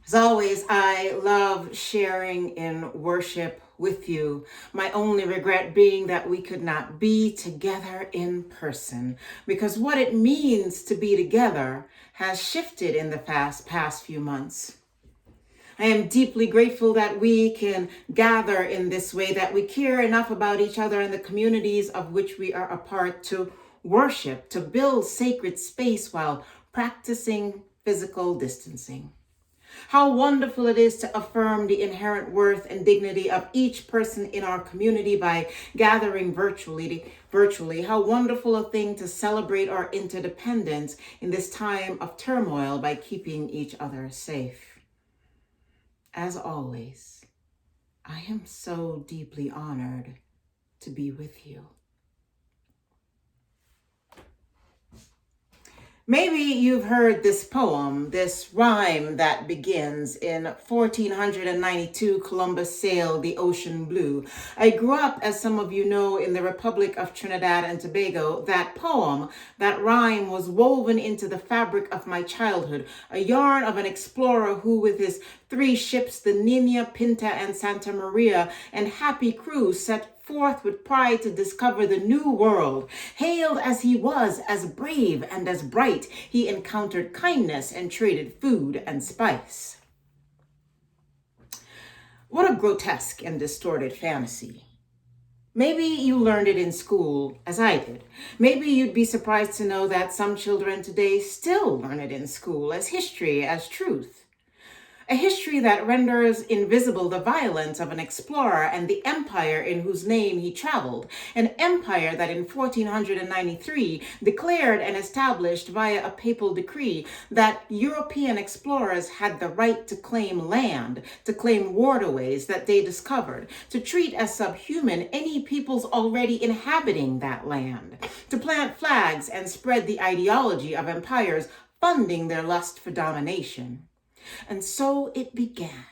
As always, I love sharing in worship with you. My only regret being that we could not be together in person, because what it means to be together has shifted in the past few months. I am deeply grateful that we can gather in this way, that we care enough about each other and the communities of which we are a part to worship, to build sacred space while practicing physical distancing. How wonderful it is to affirm the inherent worth and dignity of each person in our community by gathering virtually. How wonderful a thing to celebrate our interdependence in this time of turmoil by keeping each other safe. As always, I am so deeply honored to be with you. Maybe you've heard this poem, this rhyme that begins in 1492, Columbus sailed the ocean blue. I grew up, as some of you know, in the Republic of Trinidad and Tobago. That poem, that rhyme was woven into the fabric of my childhood, a yarn of an explorer who, with his 3 ships, the Nina, Pinta, and Santa Maria, and happy crew, set forth with pride to discover the new world. Hailed as he was, as brave and as bright, he encountered kindness and traded food and spice. What a grotesque and distorted fantasy. Maybe you learned it in school, as I did. Maybe you'd be surprised to know that some children today still learn it in school as history, as truth. A history that renders invisible the violence of an explorer and the empire in whose name he traveled. An empire that in 1493 declared and established via a papal decree that European explorers had the right to claim land, to claim waterways that they discovered, to treat as subhuman any peoples already inhabiting that land, to plant flags and spread the ideology of empires funding their lust for domination. And so it began.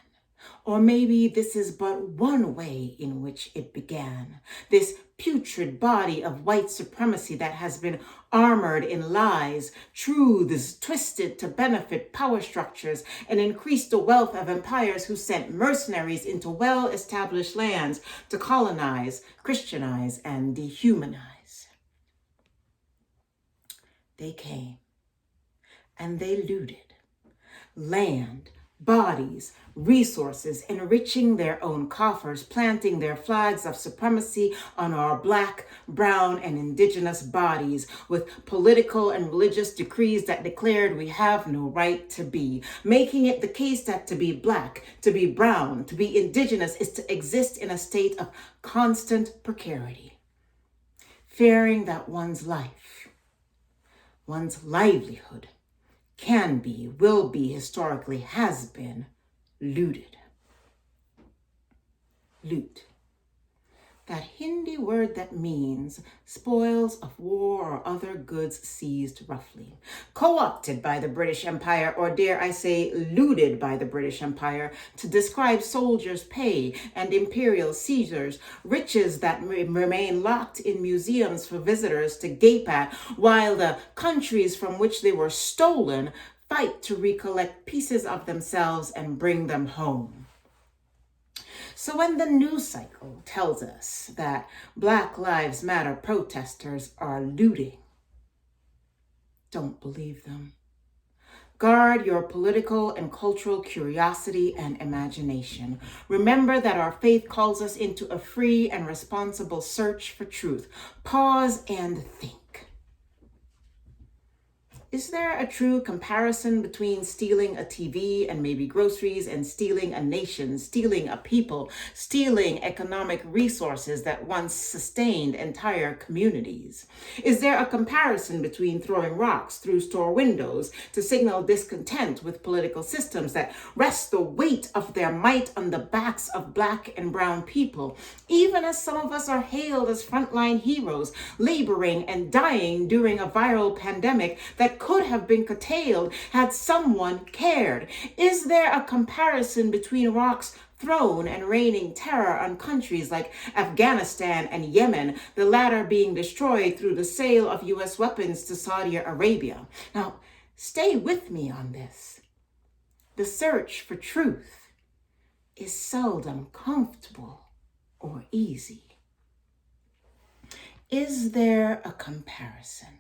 Or maybe this is but one way in which it began. This putrid body of white supremacy that has been armored in lies, truths twisted to benefit power structures and increase the wealth of empires who sent mercenaries into well-established lands to colonize, Christianize, and dehumanize. They came and they looted land, bodies, resources, enriching their own coffers, planting their flags of supremacy on our Black, brown, and indigenous bodies with political and religious decrees that declared we have no right to be, making it the case that to be Black, to be brown, to be indigenous is to exist in a state of constant precarity, fearing that one's life, one's livelihood, can be, will be, historically has been looted. Loot. That Hindi word that means spoils of war or other goods seized roughly, co-opted by the British Empire, or dare I say looted by the British Empire, to describe soldiers' pay and imperial seizures, riches that remain locked in museums for visitors to gape at, while the countries from which they were stolen fight to recollect pieces of themselves and bring them home. So when the news cycle tells us that Black Lives Matter protesters are looting, don't believe them. Guard your political and cultural curiosity and imagination. Remember that our faith calls us into a free and responsible search for truth. Pause and think. Is there a true comparison between stealing a TV and maybe groceries and stealing a nation, stealing a people, stealing economic resources that once sustained entire communities? Is there a comparison between throwing rocks through store windows to signal discontent with political systems that rest the weight of their might on the backs of Black and brown people, even as some of us are hailed as frontline heroes, laboring and dying during a viral pandemic that could have been curtailed had someone cared? Is there a comparison between rocks thrown and raining terror on countries like Afghanistan and Yemen, the latter being destroyed through the sale of U.S. weapons to Saudi Arabia? Now, stay with me on this. The search for truth is seldom comfortable or easy. Is there a comparison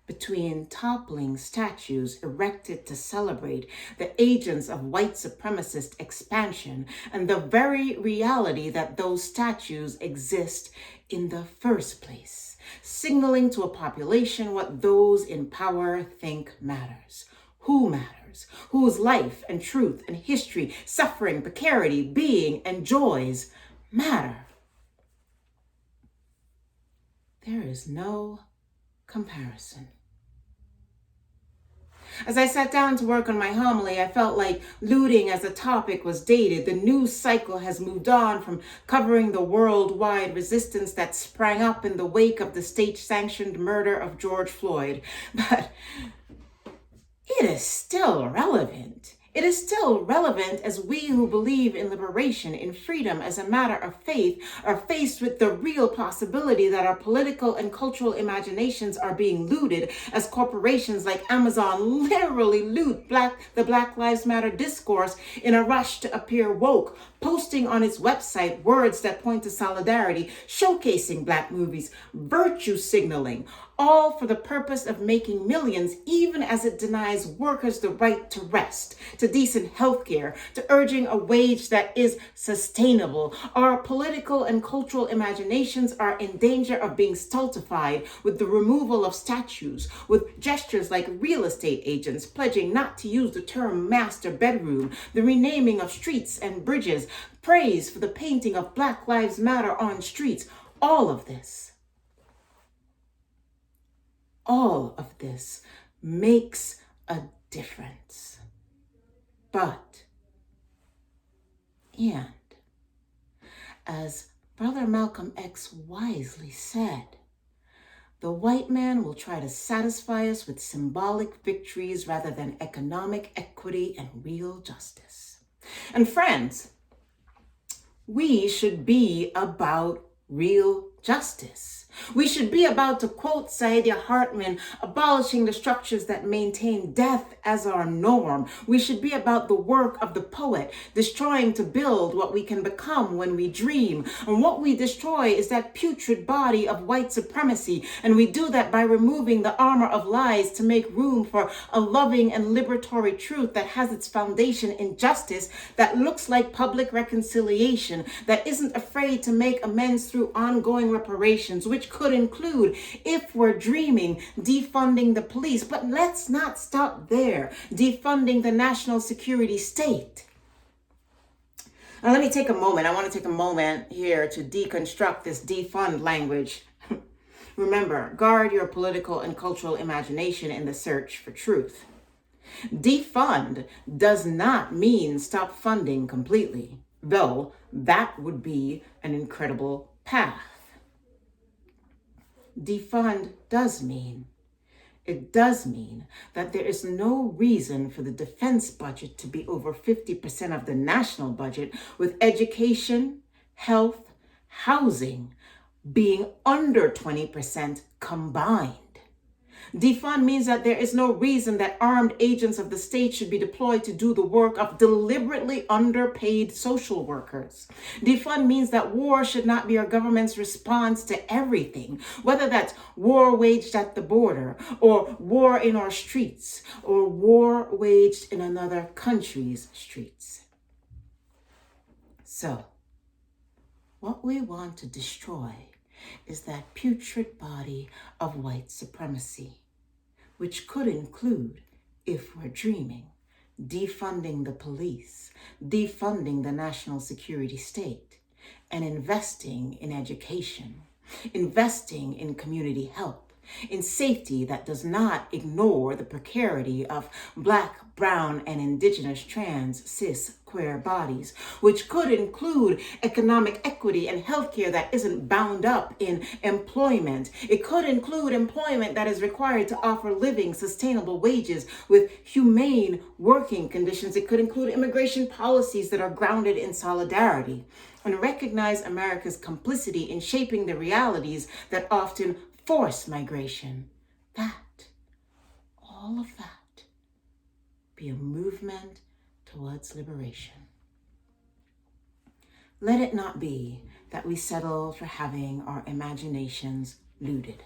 between toppling statues erected to celebrate the agents of white supremacist expansion and the very reality that those statues exist in the first place, signaling to a population what those in power think matters? Who matters? Whose life and truth and history, suffering, precarity, being, and joys matter? There is no comparison. As I sat down to work on my homily, I felt like looting as a topic was dated. The news cycle has moved on from covering the worldwide resistance that sprang up in the wake of the state-sanctioned murder of George Floyd. But it is still relevant. It is still relevant as we who believe in liberation, in freedom as a matter of faith, are faced with the real possibility that our political and cultural imaginations are being looted as corporations like Amazon literally loot the Black Lives Matter discourse in a rush to appear woke, posting on its website words that point to solidarity, showcasing Black movies, virtue signaling, all for the purpose of making millions, even as it denies workers the right to rest, to decent health care, to urging a wage that is sustainable. Our political and cultural imaginations are in danger of being stultified with the removal of statues, with gestures like real estate agents pledging not to use the term master bedroom, the renaming of streets and bridges, praise for the painting of Black Lives Matter on streets. All of this makes a difference. And as Brother Malcolm X wisely said, the white man will try to satisfy us with symbolic victories rather than economic equity and real justice. And friends, we should be about real justice. We should be about, to quote Saidiya Hartman, abolishing the structures that maintain death as our norm. We should be about the work of the poet, destroying to build what we can become when we dream. And what we destroy is that putrid body of white supremacy. And we do that by removing the armor of lies to make room for a loving and liberatory truth that has its foundation in justice, that looks like public reconciliation, that isn't afraid to make amends through ongoing reparations, which could include, if we're dreaming, defunding the police. But let's not stop there. Defunding the national security state. Now let me take a moment. I want to take a moment here to deconstruct this defund language. Remember, guard your political and cultural imagination in the search for truth. Defund does not mean stop funding completely, though that would be an incredible path. Defund does mean that there is no reason for the defense budget to be over 50% of the national budget, with education, health, housing being under 20% combined. Defund means that there is no reason that armed agents of the state should be deployed to do the work of deliberately underpaid social workers. Defund means that war should not be our government's response to everything, whether that's war waged at the border, or war in our streets, or war waged in another country's streets. So, what we want to destroy is that putrid body of white supremacy, which could include, if we're dreaming, defunding the police, defunding the national security state, and investing in education, investing in community help, in safety that does not ignore the precarity of Black, brown, and indigenous, trans, cis, queer bodies, which could include economic equity and healthcare that isn't bound up in employment. It could include employment that is required to offer living, sustainable wages with humane working conditions. It could include immigration policies that are grounded in solidarity, and recognize America's complicity in shaping the realities that often force migration. All of that be a movement towards liberation. Let it not be that we settle for having our imaginations looted,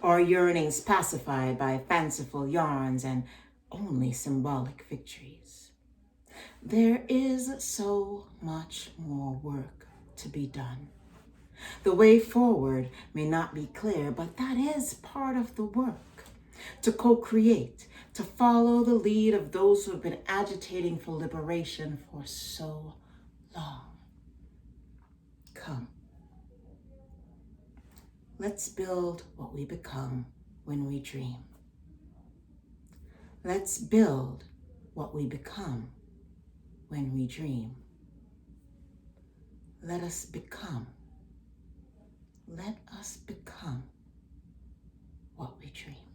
our yearnings pacified by fanciful yarns and only symbolic victories. There is so much more work to be done. The way forward may not be clear, but that is part of the work. To co-create, to follow the lead of those who have been agitating for liberation for so long. Come. Let's build what we become when we dream. Let's build what we become when we dream. Let us become what we dream.